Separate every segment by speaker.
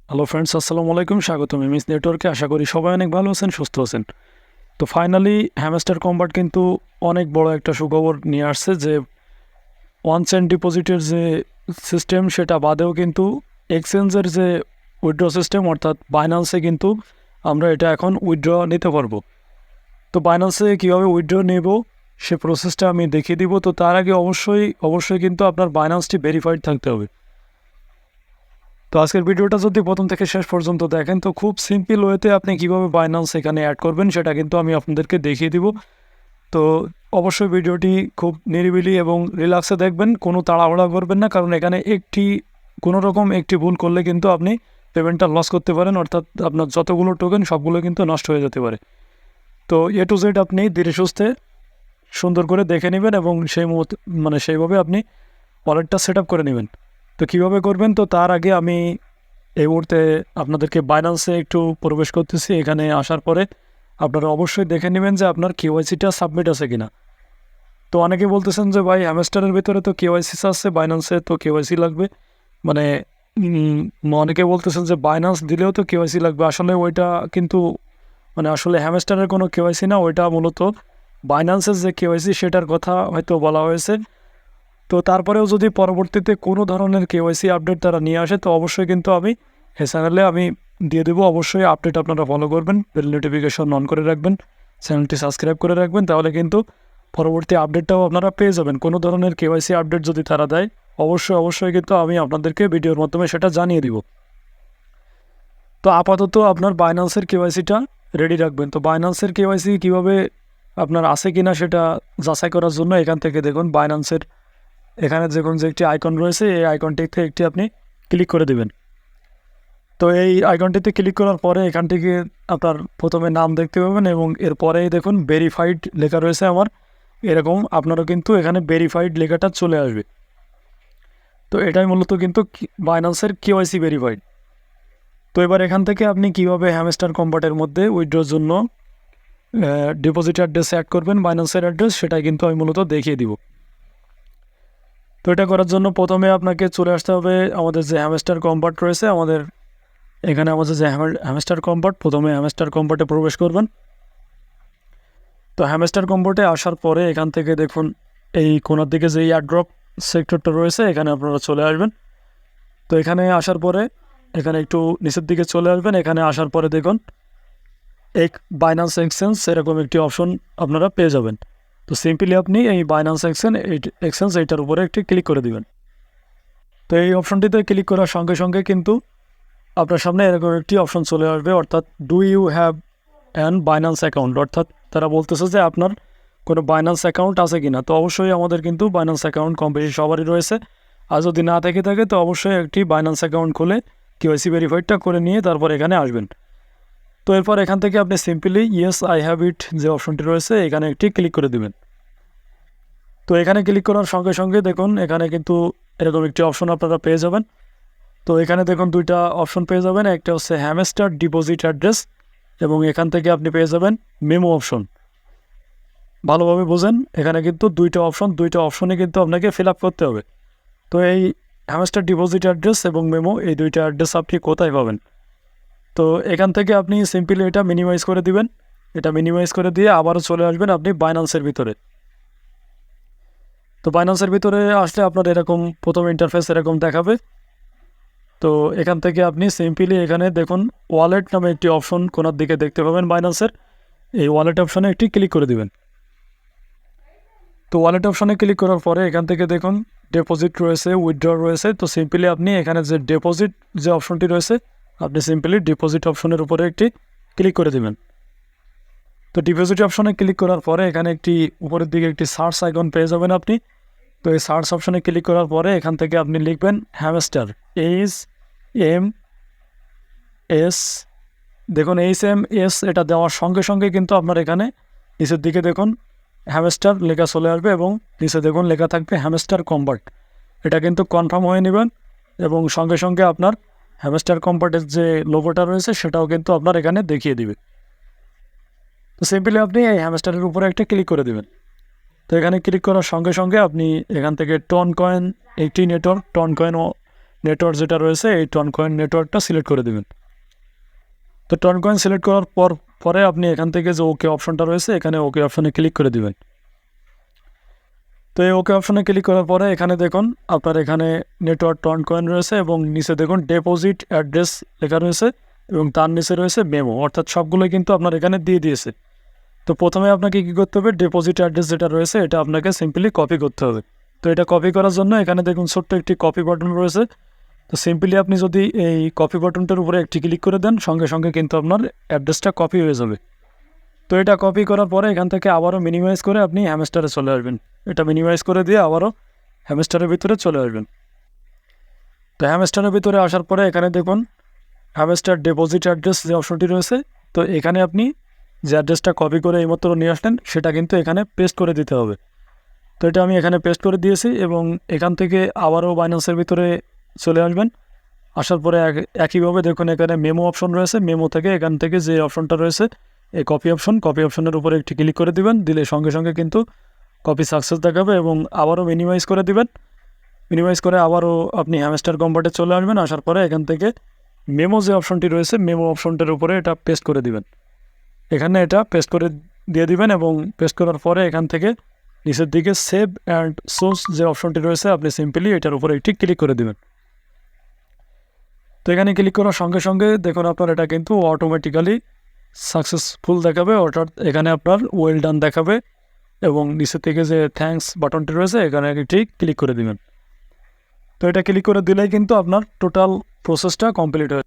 Speaker 1: Hello friends, আসসালামু আলাইকুম। স্বাগতম এমএস নেটওয়ার্কে। আশা করি সবাই অনেক ভালো আছেন, সুস্থ আছেন। তো ফাইনালি হ্যামস্টার কম্বাট কিন্তু অনেক বড় একটা সুখবর নিয়ে আসছে যে ওয়ান চেন ডিপোজিটের যে সিস্টেম সেটা বাদেও কিন্তু এক্সচেঞ্জের যে উইথড্র সিস্টেম অর্থাৎ বাইন্যান্সে কিন্তু আমরা এটা এখন উইথড্র নিতে পারবো। তো বাইন্যান্সে কীভাবে উইথড্র নেব সে প্রসেসটা আমি দেখিয়ে দিব। তো তার আগে অবশ্যই কিন্তু আপনার বাইন্যান্সটি ভেরিফাইড থাকতে হবে। তো আজকের ভিডিওটা যদি প্রথম থেকে শেষ পর্যন্ত দেখেন তো খুব সিম্পল ওয়েতে আপনি কীভাবে বাইন্যান্স এখানে অ্যাড করবেন সেটা কিন্তু আমি আপনাদেরকে দেখিয়ে দিব। তো অবশ্যই ভিডিওটি খুব নিরিবিলি এবং রিল্যাক্সে দেখবেন, কোনো তাড়াহুড়া করবেন না, কারণ এখানে কোনো রকম একটি ভুল করলে কিন্তু আপনি পেমেন্টটা লস করতে পারেন, অর্থাৎ আপনার যতগুলো টোকেন সবগুলো কিন্তু নষ্ট হয়ে যেতে পারে। তো এ টু জেড আপনি ধীরে সুস্থে সুন্দর করে দেখে নেবেন এবং সেইভাবে আপনি ওয়ালেটটা সেট আপ করে নেবেন। তো কীভাবে করবেন, তো তার আগে আমি এই মুহূর্তে আপনাদেরকে বাইন্যান্সে একটু প্রবেশ করতেছি। এখানে আসার পরে আপনারা অবশ্যই দেখে নেবেন যে আপনার কেওয়াইসিটা সাবমিট আছে কিনা। তো অনেকে বলতেছেন যে ভাই হ্যামস্টারের ভিতরে তো কেওয়াইসি আছে, বাইন্যান্সে তো কেওয়াইসি লাগবে, মানে অনেকে বলতেছেন যে বাইন্যান্স দিলেও তো কেওয়াইসি লাগবে। আসলে ওইটা কিন্তু আসলে হ্যামস্টারের কোনো কেওয়াইসি না, ওইটা মূলত বাইন্যান্সের যে কেওয়াইসি সেটার কথা হয়তো বলা হয়েছে। তো তারপরেও যদি পরবর্তীতে কোনো ধরনের কেওয়াইসি আপডেট তারা নিয়ে আসে তো অবশ্যই কিন্তু আমি এই চ্যানেলে আমি দিয়ে দেবো। অবশ্যই আপডেট আপনারা ফলো করবেন, বেল নোটিফিকেশন অন করে রাখবেন, চ্যানেলটি সাবস্ক্রাইব করে রাখবেন, তাহলে কিন্তু পরবর্তী আপডেটটাও আপনারা পেয়ে যাবেন। কোনো ধরনের কেওয়াইসি আপডেট যদি তারা দেয় অবশ্যই কিন্তু আমি আপনাদেরকে ভিডিওর মাধ্যমে সেটা জানিয়ে দিব। তো আপাতত আপনার বাইন্যান্সের কেওয়াইসিটা রেডি রাখবেন। তো বাইন্যান্সের কেওয়াইসি কীভাবে আপনার আছে কিনা সেটা যাচাই করার জন্য এখান থেকে দেখুন বাইন্যান্সের এখানে দেখুন যে একটি আইকন রয়েছে, এই আইকনটিতে একটি আপনি ক্লিক করে দেবেন। তো এই আইকনটিতে ক্লিক করার পরে এখান থেকে আপনার প্রথমে নাম দেখতে পাবেন এবং এরপরেই দেখুন ভেরিফাইড লেখা রয়েছে আমার, এরকম আপনারও কিন্তু এখানে ভেরিফাইড লেখাটা চলে আসবে। তো এটাই মূলত কিন্তু বাইন্যান্সের কেওয়াইসি ভেরিফাইড। তো এবার এখান থেকে আপনি কীভাবে হ্যামস্টার কম্বাটের মধ্যে উইথড্রর জন্য ডিপোজিট অ্যাড্রেস অ্যাড করবেন, বাইন্যান্সের অ্যাড্রেস, সেটাই কিন্তু আমি মূলত দেখিয়ে দিব। তো এটা করার জন্য প্রথমে আপনাকে চলে আসতে হবে আমাদের যে হ্যামস্টার কম্বাট রয়েছে, এখানে আমাদের যে হ্যামস্টার কম্বাট, প্রথমে হ্যামস্টার কম্বাটে প্রবেশ করবেন। তো হ্যামস্টার কম্বাটে আসার পরে এখান থেকে দেখুন এই কোনার দিকে যে এয়ারড্রপ সেক্টরটা রয়েছে এখানে আপনারা চলে আসবেন। তো এখানে আসার পরে এখানে একটু নিচের দিকে চলে আসবেন। এখানে আসার পরে দেখুন বাইন্যান্স এক্সচেঞ্জ এরকম একটি অপশন আপনারা পেয়ে যাবেন। তো সিম্পলি আপনি এই বাইন্যান্স এক্সচেঞ্জ এইটার উপরে একটি ক্লিক করে দিবেন। তো এই অপশনটিতে ক্লিক করার সঙ্গে সঙ্গে কিন্তু আপনার সামনে এরকম একটি অপশন চলে আসবে, অর্থাৎ do you have an Binance account, অর্থাৎ তারা বলতেছে যে আপনার কোনো বাইন্যান্স অ্যাকাউন্ট আছে কিনা। তো অবশ্যই আমাদের কিন্তু বাইন্যান্স অ্যাকাউন্ট কম বেশি সবারই রয়েছে, আর যদি না থেকে থাকে তো অবশ্যই একটি বাইন্যান্স অ্যাকাউন্ট খুলে কেওয়াইসি ভেরিফাইডটা করে নিয়ে তারপর এখানে আসবেন। তো এরপর এখান থেকে আপনি simply yes I have it যে অপশনটি রয়েছে এখানে একটি ক্লিক করে দেবেন। তো এখানে ক্লিক করার সঙ্গে সঙ্গে দেখুন এখানে কিন্তু এরকম একটি অপশন আপনারা পেয়ে যাবেন। তো এখানে দেখুন দুইটা অপশন পেয়ে যাবেন, একটা হচ্ছে হ্যামস্টার ডিপোজিট অ্যাড্রেস এবং এখান থেকে আপনি পেয়ে যাবেন মেমো অপশন। ভালোভাবে বোঝেন, এখানে কিন্তু দুইটা অপশনে কিন্তু আপনাকে ফিল আপ করতে হবে। তো এই হ্যামস্টার ডিপোজিট অ্যাড্রেস এবং মেমো এই দুইটা অ্যাড্রেস আপনি কোথায় পাবেন, তো এখান থেকে আপনি সিম্পলি এটা মিনিমাইজ করে দিবেন। এটা মিনিমাইজ করে দিয়ে আবারও চলে আসবেন আপনি বাইন্যান্সের ভিতরে। তো বাইন্যান্সের ভিতরে আসলে আপনার এরকম প্রথম ইন্টারফেস এরকম দেখাবে। তো এখান থেকে আপনি সিম্পলি এখানে দেখুন ওয়ালেট নামে একটি অপশন কোনার দিকে দেখতে পাবেন বাইন্যান্সের, এই ওয়ালেট অপশনে একটি ক্লিক করে দিবেন। তো ওয়ালেট অপশনে ক্লিক করার পরে এখান থেকে দেখুন ডিপোজিট রয়েছে, উইথড্র রয়েছে। তো সিম্পলি আপনি এখানে যে ডিপোজিট যে অপশনটি রয়েছে আপনি সিম্পলি ডিপোজিট অপশনের উপরে একটি ক্লিক করে দেবেন। তো ডিপোজিট অপশনে ক্লিক করার পরে এখানে একটি উপরের দিকে একটি সার্চ আইকন পেয়ে যাবেন আপনি। তো এই সার্চ অপশনে ক্লিক করার পরে এখান থেকে আপনি লিখবেন হ্যামস্টার HMS। দেখুন HMS এটা দেওয়ার সঙ্গে সঙ্গে কিন্তু আপনার এখানে নিচের দিকে দেখুন হ্যামস্টার লেখা চলে আসবে এবং নিচে দেখুন লেখা থাকবে হ্যামস্টার কম্বাট। এটা কিন্তু কনফার্ম হয়ে নেবেন এবং সঙ্গে সঙ্গে আপনার হ্যামস্টার কম্বাটের যে লোগোটা রয়েছে সেটাও কিন্তু আপনার এখানে দেখিয়ে দিবে। তো সিম্পলি আপনি এই হ্যামস্টারের উপরে একটা ক্লিক করে দেবেন। তো এখানে ক্লিক করার সঙ্গে সঙ্গে আপনি এখান থেকে টন কয়েন একটি নেটওয়ার্ক টন কয়েন নেটওয়ার্ক যেটা রয়েছে এই টনকয়েন নেটওয়ার্কটা সিলেক্ট করে দেবেন। তো টনকয়েন সিলেক্ট করার পরে আপনি এখান থেকে যে ওকে অপশনটা রয়েছে এখানে ওকে অপশনে ক্লিক করে দিবেন। তো এই ওকে অপশনে ক্লিক করার পরে এখানে দেখুন আপনার এখানে নেটওয়ার্ক টনকয়েন রয়েছে এবং নিচে দেখুন ডিপোজিট অ্যাড্রেস লেখা রয়েছে এবং তার নিচে রয়েছে মেমো, অর্থাৎ সবগুলোই কিন্তু আপনার এখানে দিয়ে দিয়েছে। তো প্রথমে আপনাকে কী করতে হবে, ডিপোজিট অ্যাড্রেস যেটা রয়েছে এটা আপনাকে সিম্পলি কপি করতে হবে। তো এটা কপি করার জন্য এখানে দেখুন ছোট্ট একটি কপি বাটন রয়েছে। তো সিম্পলি আপনি যদি এই কপি বাটনটার উপরে একটি ক্লিক করে দেন সঙ্গে সঙ্গে কিন্তু আপনার অ্যাড্রেসটা কপি হয়ে যাবে। তো এটা কপি করার পরে এখান থেকে আবারও মিনিমাইজ করে আপনি হ্যামস্টারে চলে আসবেন। এটা মিনিমাইজ করে দিয়ে আবারও হ্যামস্টারের ভিতরে চলে আসবেন। তো হ্যামস্টারের ভিতরে আসার পরে এখানে দেখুন হ্যামস্টার ডিপোজিট অ্যাড্রেস যে অপশনটি রয়েছে, তো এখানে আপনি যে অ্যাড্রেসটা কপি করে এইমাত্র নিয়ে আসলেন সেটা কিন্তু এখানে পেস্ট করে দিতে হবে। তো এটা আমি এখানে পেস্ট করে দিয়েছি এবং এখান থেকে আবারও বাইন্যান্সের ভিতরে চলে আসবেন। আসার পরে একইভাবে দেখুন এখানে মেমো অপশন রয়েছে, মেমো থেকে এখান থেকে যে অপশনটা রয়েছে এই কপি অপশনের উপরে একটি ক্লিক করে দিবেন, দিলে সঙ্গে সঙ্গে কিন্তু কপি সাকসেস দেখাবে এবং আবারও মিনিমাইজ করে দিবেন। মিনিমাইজ করে আবারও আপনি হ্যামস্টার কম্পার্টে চলে আসবেন। আসার পরে এখান থেকে মেমো যে অপশনটি রয়েছে মেমো অপশনটার উপরে এটা পেস্ট করে দিবেন। এখানে এটা পেস্ট করে দিয়ে দিবেন এবং পেস্ট করার পরে এখান থেকে নিচের দিকে সেভ অ্যান্ড সোর্স যে অপশনটি রয়েছে আপনি সিম্পলি এটার উপরে একটি ক্লিক করে দিবেন। তো এখানে ক্লিক করার সঙ্গে সঙ্গে দেখুন আপনার এটা কিন্তু অটোমেটিক্যালি সাকসেসফুল দেখাবে, অর্থাৎ এখানে আপনার ওয়েল ডান দেখাবে এবং নিচের থেকে যে থ্যাঙ্কস বাটনটি রয়েছে এখানে একটি ক্লিক করে দিবেন। তো এটা ক্লিক করে দিলেই কিন্তু আপনার টোটাল প্রসেসটা কমপ্লিট হয়।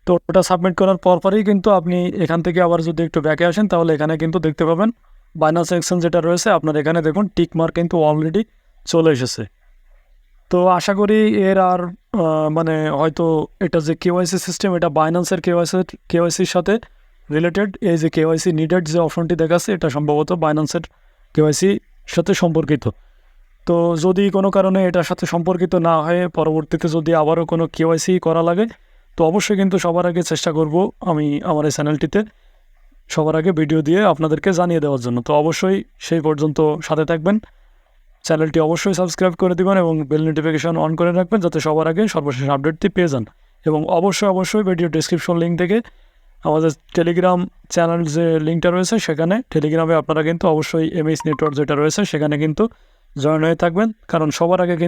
Speaker 1: তো ওটা সাবমিট করার পরই কিন্তু আপনি এখান থেকে আবার যদি একটু ব্যাকে আসেন তাহলে এখানে কিন্তু দেখতে পাবেন বাইন্যান্স এক্সচেঞ্জ যেটা রয়েছে আপনার এখানে দেখুন টিক মার্ক কিন্তু অলরেডি চলে এসেছে। তো আশা করি এর আর মানে হয়তো এটা যে কেওয়াইসি সিস্টেম এটা বাইন্যান্সের কেওয়াইসির সাথে রিলেটেড, এই যে কেওয়াইসি নিডেড যে অপশনটি দেখাচ্ছে এটা সম্ভবত বাইন্যান্সের কেওয়াইসির সাথে সম্পর্কিত। তো যদি কোনো কারণে এটার সাথে সম্পর্কিত না হয়ে পরবর্তীতে যদি আবারও কোনো কেওয়াইসি করা লাগে তো অবশ্যই কিন্তু সবার আগে চেষ্টা করব আমি আমার এই চ্যানেলটিতে সবার আগে ভিডিও দিয়ে আপনাদেরকে জানিয়ে দেওয়ার জন্য। তো অবশ্যই সেই পর্যন্ত সাথে থাকবেন, চ্যানেলটি অবশ্যই সাবস্ক্রাইব করে দেবেন এবং বেল নোটিফিকেশন অন করে রাখবেন যাতে সবার আগে সর্বশেষ আপডেটটি পেয়ে যান। এবং অবশ্যই ভিডিও ডিসক্রিপশন লিঙ্ক থেকে আমাদের টেলিগ্রাম চ্যানেল যে লিঙ্কটা রয়েছে সেখানে টেলিগ্রামে আপনারা কিন্তু অবশ্যই এমএস নেটওয়ার্ক যেটা রয়েছে সেখানে কিন্তু জয়েন হয়ে থাকবেন, কারণ সবার আগে কিন্তু